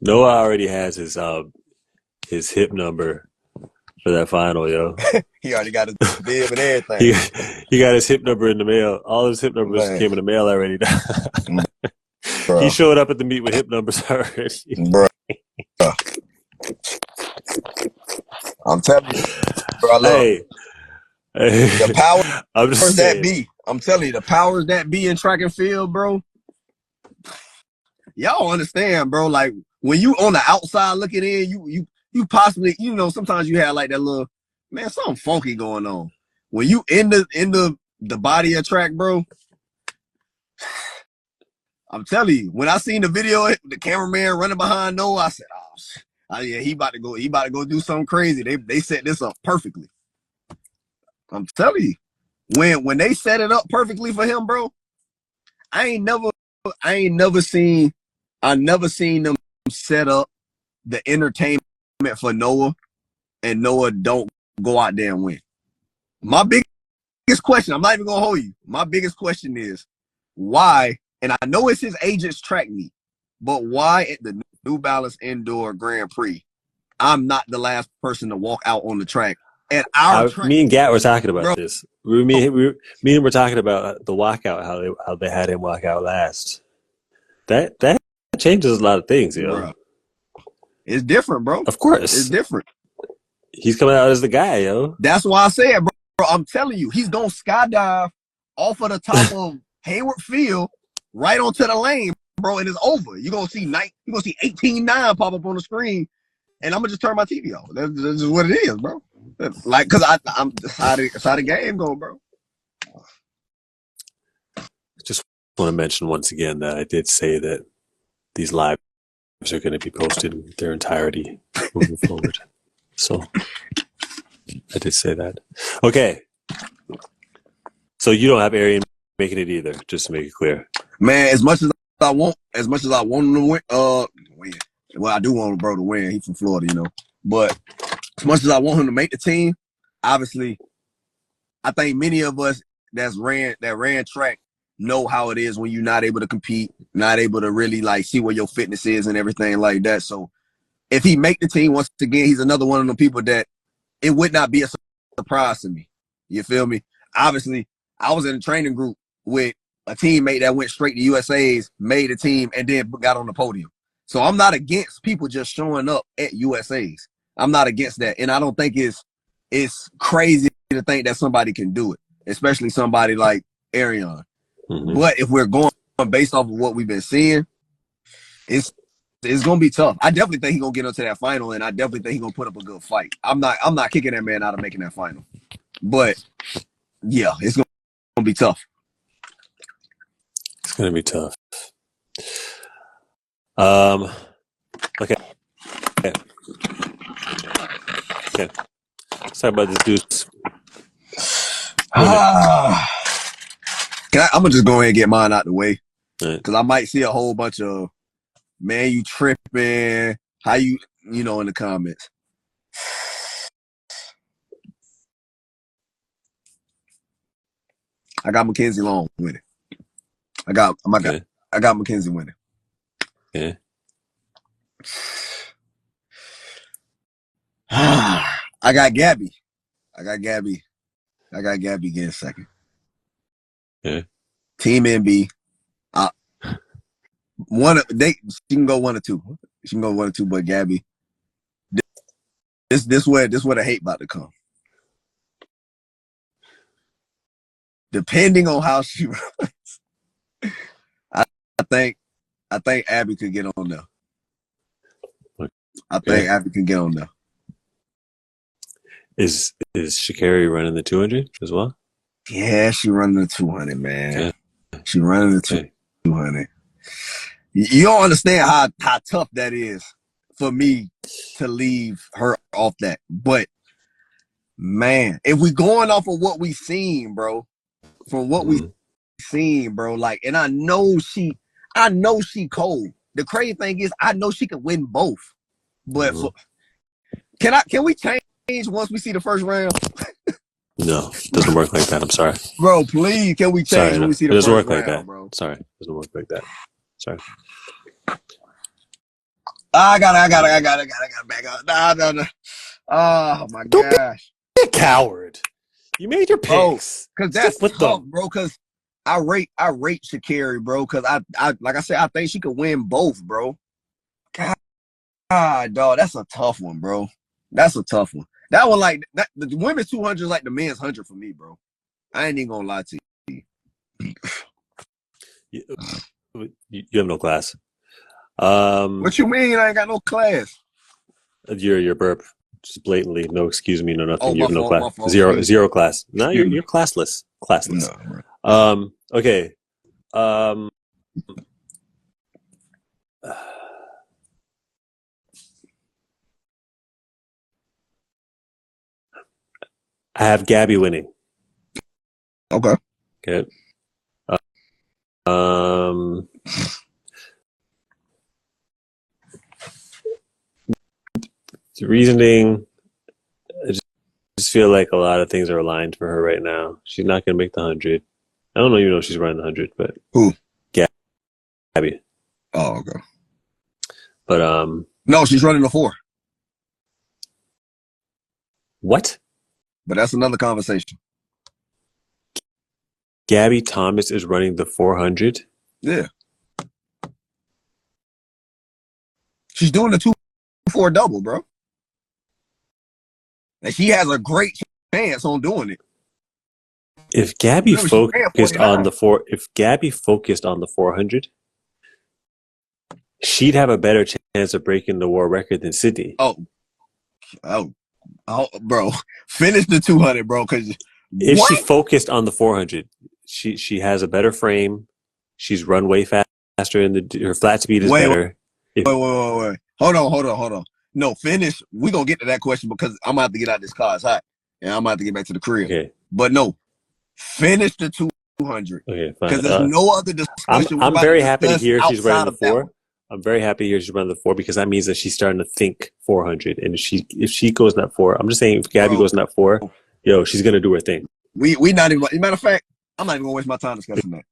Noah already has his hip number for that final, yo. He already got his bib and everything. He got his hip number in the mail. All his hip numbers came in the mail already. He showed up at the meet with hip numbers already. Bro. I'm telling you, bro. The powers that be. I'm telling you, the powers that be in track and field, bro. Y'all understand, bro? Like when you on the outside looking in, you possibly, sometimes you have like that little, man, something funky going on. When you in the body of track, bro, I'm telling you, when I seen the video, the cameraman running behind Noah, I said, oh yeah, he about to go do something crazy. They set this up perfectly. I'm telling you, when they set it up perfectly for him, bro, I never seen them set up the entertainment for Noah and Noah don't go out there and win. My biggest question, I'm not even gonna hold you. My biggest question is why, and I know it's his agent's track meet, but why at the New Balance Indoor Grand Prix, I'm not the last person to walk out on the track at our track. Me and Gat were talking about this. Me and him were talking about the walkout, how they had him walk out last. That changes a lot of things, you know. Bro. It's different, bro. Of course. It's different. He's coming out as the guy, yo. That's why I said, bro, I'm telling you, he's going to skydive off of the top of Hayward Field right onto the lane, bro, and it's over. You're going to see 18-9 pop up on the screen, and I'm going to just turn my TV off. That's just what it is, bro. Like, because that's how the game go, bro. Just want to mention once again that I did say that these lives are going to be posted in their entirety moving forward. So I did say that. Okay. So you don't have Arian making it either, just to make it clear. Man, as much as I want him to win, well, I do want bro to win. He's from Florida, you know. But as much as I want him to make the team, obviously, I think many of us that ran track know how it is when you're not able to compete, not able to really like see where your fitness is and everything like that. So if he make the team, once again, he's another one of the people that it would not be a surprise to me. You feel me? Obviously, I was in a training group with a teammate that went straight to USA's, made a team, and then got on the podium. So I'm not against people just showing up at USA's. I'm not against that. And I don't think it's crazy to think that somebody can do it, especially somebody like Ariane. Mm-hmm. But if we're going based off of what we've been seeing, it's gonna be tough. I definitely think he's gonna get into that final, and I definitely think he's gonna put up a good fight. I'm not kicking that man out of making that final. But yeah, it's gonna be tough. It's gonna be tough. Okay. Let's talk about this dude's. I'm gonna just go ahead and get mine out the way, because I might see a whole bunch of, man, you tripping, how you know, in the comments. I got Mackenzie Long winning. I got Mackenzie winning. Yeah. I got Gabby. I got Gabby getting second. Yeah. Team NB. She can go 1 or 2. She can go 1 or 2, but Gabby. This where the hate about to come. Depending on how she runs, I think Abby could get on there. I think Abby can get on there. Is Sha'Carri running the 200 as well? Yeah, she running the 200, man. Yeah. She running the 200. You don't understand how tough that is for me to leave her off that. But man, if we going off of what we seen, bro, from what we seen, bro, like, and I know she cold. The crazy thing is, I know she can win both. But can we change once we see the first round? No, it doesn't work like that. I'm sorry, bro. Please, can we change when we see the first round? It doesn't work like that, bro. Sorry, it doesn't work like that. Sorry. I got it back up. No. Oh my gosh. Be a coward. You made your picks. Because that's tough, bro. Because I rate Sha'Carri, bro. Because I like I said, I think she could win both, bro. God, dog, that's a tough one, bro. That's a tough one. That one, like that, the women's 200 is like the men's 100 for me, bro. I ain't even gonna lie to you. You have no class. What you mean? I ain't got no class. Your burp, just blatantly, no excuse me, no nothing. You have no class. Zero class. No, you're classless. Classless. No, okay. I have Gabby winning. Okay. Good. The reasoning, I just feel like a lot of things are aligned for her right now. She's not going to make the 100. I don't even know if she's running the 100, but who? Gabby. Oh, okay. But no, she's running the 4. What? But that's another conversation. Gabby Thomas is running the 400? Yeah. She's doing the 2-4 double, bro. And she has a great chance on doing it. If Gabby focused on the 400, she'd have a better chance of breaking the world record than Sydney. Oh, bro, finish the 200, bro. Because if she focused on the 400, she has a better frame. She's run way faster, and her flat speed is better. Wait. Hold on. No, finish. We're going to get to that question because I'm going to have to get out this car. It's hot. And I'm going to have to get back to the crib. Okay. But no, finish the 200. Okay, fine. Because there's no other discussion. I'm very happy to hear she's running the 4. I'm very happy to hear she's running the 4 because that means that she's starting to think 400. And if she goes in that 4, I'm just saying if Gabby goes in that 4, she's going to do her thing. We not even, matter of fact, I'm not even going to waste my time discussing that.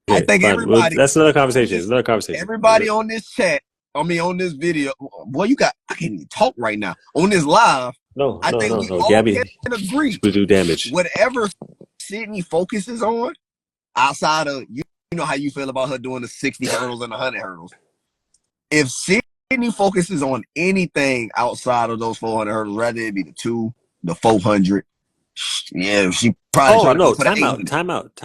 Okay, I think fine. Everybody. That's another conversation. It's another conversation. Everybody on this chat, on this video, boy, I can't even talk right now. On this live, I think we all Gabby can agree will do damage. Whatever Sydney focuses on, outside of, know how you feel about her doing the 60 hurdles and the 100 hurdles. If Sydney focuses on anything outside of those 400 hurdles, rather it be the 2, the 400, yeah, she probably trying to go for the 800. Time out.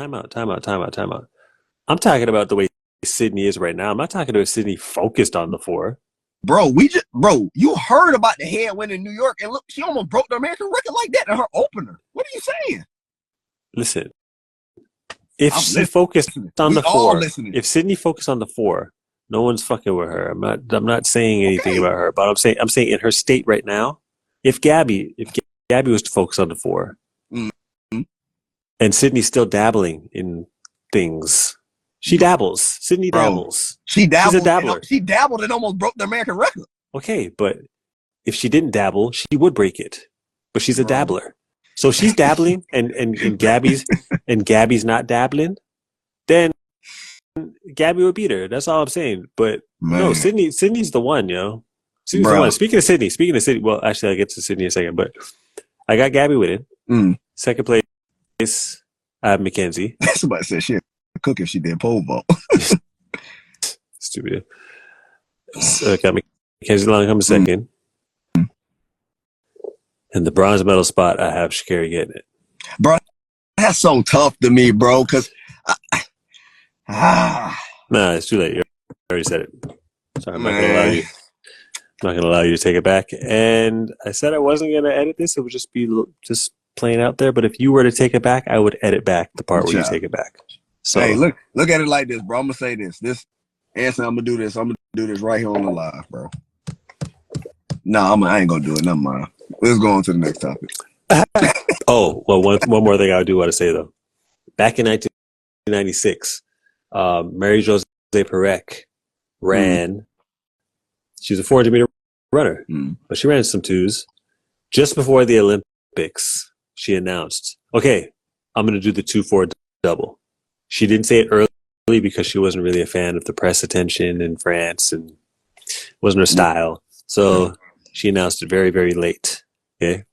I'm talking about the way Sydney is right now. I'm not talking about Sydney focused on the 4. Bro, you heard about the headwind in New York, and look, she almost broke the American record like that in her opener. What are you saying? Listen, if she focused on the 4, if Sydney focused on the 4, no one's fucking with her. I'm not saying anything about her, but I'm saying in her state right now, if Gabby was to focus on the 4, and Sydney's still dabbling in things. She dabbles. Sydney dabbles. She dabbled. She's a dabbler. She dabbled and almost broke the American record. Okay, but if she didn't dabble, she would break it. But she's a dabbler. So she's dabbling and Gabby's not dabbling, then Gabby would beat her. That's all I'm saying. But no, Sydney's the one, yo. Sydney's the one. Speaking of Sydney, well, actually I'll get to Sydney in a second, but I got Gabby with it. Second place, I have Mackenzie. Somebody said shit. Cook if she did pole vault. Stupid. Got Mackenzie Long coming second. And the bronze medal spot, I have Sha'Carri getting it. Bro, that's so tough to me, bro, because Nah, it's too late. You already said it. Sorry, I'm not going to allow you. I'm not going to allow you to take it back. And I said I wasn't going to edit this. It would just be just plain out there. But if you were to take it back, I would edit back the part where you take it back. So, hey, look at it like this, bro. I'm gonna say this. Anson, I'm gonna do this. I'm gonna do this right here on the live, bro. No, I ain't gonna do it. Never mind. Let's go on to the next topic. Oh, well, one more thing I do want to say though. Back in 1996, Mary-Josée Pérec ran. She was a 400 meter runner, but she ran some 2s. Just before the Olympics, she announced, "Okay, I'm gonna do the 2-4 double." She didn't say it early because she wasn't really a fan of the press attention in France and it wasn't her style. So she announced it very, very late. Okay.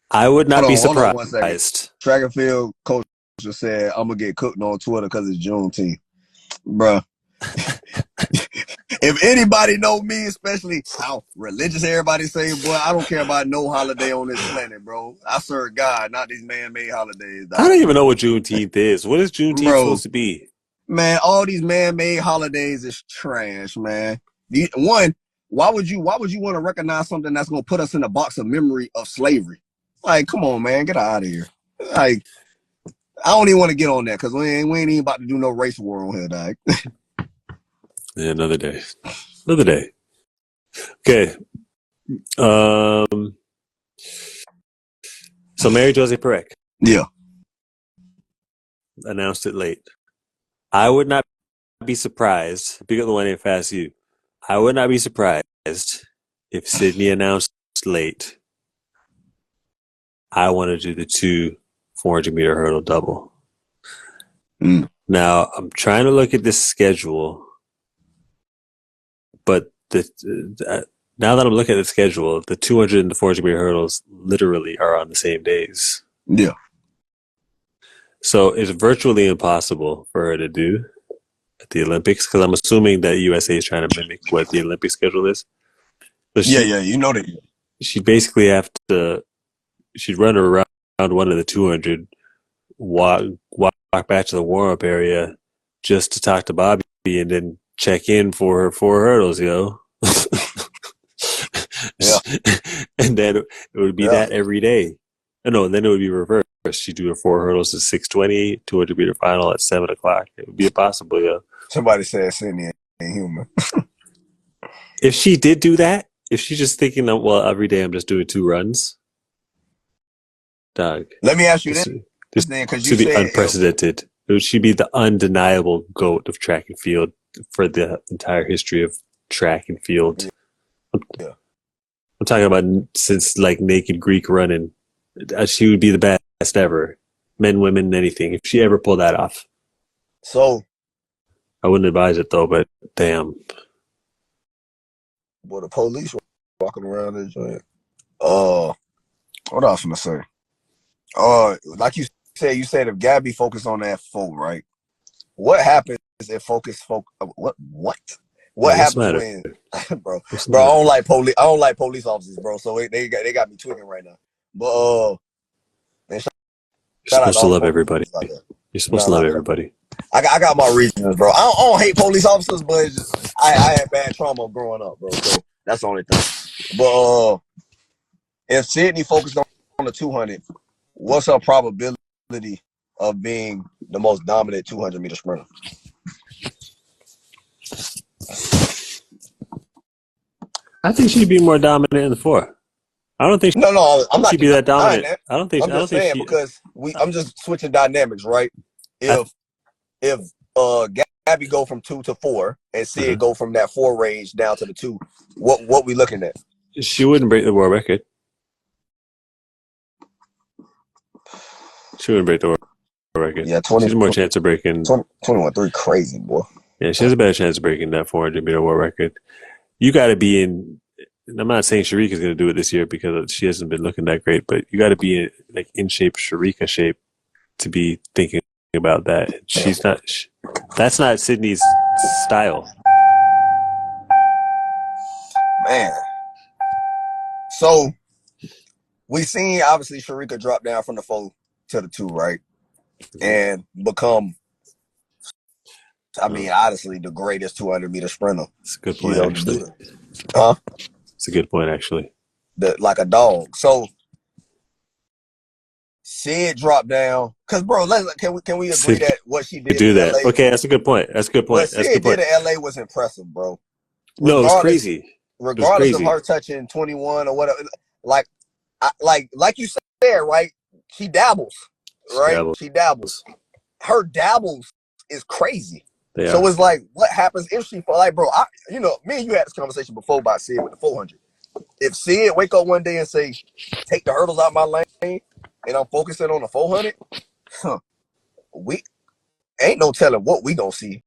I would not be surprised. Track and field coach just said, I'm going to get cooked on Twitter because it's Juneteenth. Bruh. If anybody know me, especially how religious everybody say, boy, I don't care about no holiday on this planet, bro. I serve God, not these man-made holidays. Dog. I don't even know what Juneteenth is. What is Juneteenth supposed to be? Man, all these man-made holidays is trash, man. One, why would you want to recognize something that's gonna put us in a box of memory of slavery? Like, come on, man, get out of here. Like, I don't even want to get on that because we ain't even about to do no race war on here, dog. Yeah, another day. Okay. So Mary-Josée Pérec. Yeah. Announced it late. I would not be surprised. Pick up the one named Fast U. I would not be surprised if Sydney announced late. I want to do the 2 400 meter hurdle double. Now I'm trying to look at this schedule. But now that I'm looking at the schedule, the 200 and the 400 meter hurdles literally are on the same days. Yeah. So it's virtually impossible for her to do at the Olympics because I'm assuming that USA is trying to mimic what the Olympic schedule is. So you know that. She'd basically have to. She'd run around one of the 200, walk back to the warm up area just to talk to Bobby, and then check in for her 4 hurdles, yo. Yeah. And then it would be that every day. No, then it would be reversed. She'd do her 4 hurdles at 6:20, 200 meter final at 7 o'clock. It would be impossible, yo. Somebody said Sydney ain't human. If she did do that, if she's just thinking that, well, every day I'm just doing 2 runs, dog. Let me ask you this thing, because you said unprecedented. She'd be the undeniable GOAT of track and field for the entire history of track and field. Yeah. I'm talking about since like naked Greek running. She would be the best ever. Men, women, anything. If she ever pulled that off. So. I wouldn't advise it though, but damn. Boy, the police were walking around this joint. What else am I say? Like you said if Gabby focused on that 4, right? What happens if focus? What? What happens when, bro? I don't like police. I don't like police officers, bro. So they got me tweaking right now. But man, you're supposed to love everybody. You're supposed to love everybody. I got my reasons, bro. I don't hate police officers, but it's just, I had bad trauma growing up, bro. So that's the only thing. But if Sydney focused on the 200, what's her probability of being the most dominant 200-meter sprinter? I think she'd be more dominant in the 4. I don't think. No, I'm not. She'd be that dominant. I don't think. I'm just saying because I'm just switching dynamics, right? If Gabby go from 2 to 4 and Sid go from that 4 range down to the 2, what we looking at? She wouldn't break the world record. She wouldn't break the world record. Yeah, she has more chance of breaking 21.3. Crazy, boy. Yeah, she has a better chance of breaking that 400-meter world record. You got to be in. I'm not saying Sharika's going to do it this year because she hasn't been looking that great, but you got to be in shape, Sharika shape, to be thinking about that. She's not. That's not Sydney's style. Man. So we seen obviously Sharika drop down from the 4 to the 2, right, and become. I mean, honestly, the greatest 200-meter sprinter. It's a good point, actually. It's a good point, actually. Like a dog. So Sid dropped down because, bro, can we agree that what she did? Do that. LA, okay, that's a good point. That's a good point. What Sid did in LA was impressive, bro. No, it was crazy. Regardless of her touching 21 or whatever, like you said, right? She dabbles, right? She dabbles. Her dabbles is crazy. So it's like, what happens if she fall? Like, bro, me and you had this conversation before about Sid with the 400. If Sid wake up one day and say, take the hurdles out my lane and I'm focusing on the 400, we ain't no telling what we gonna see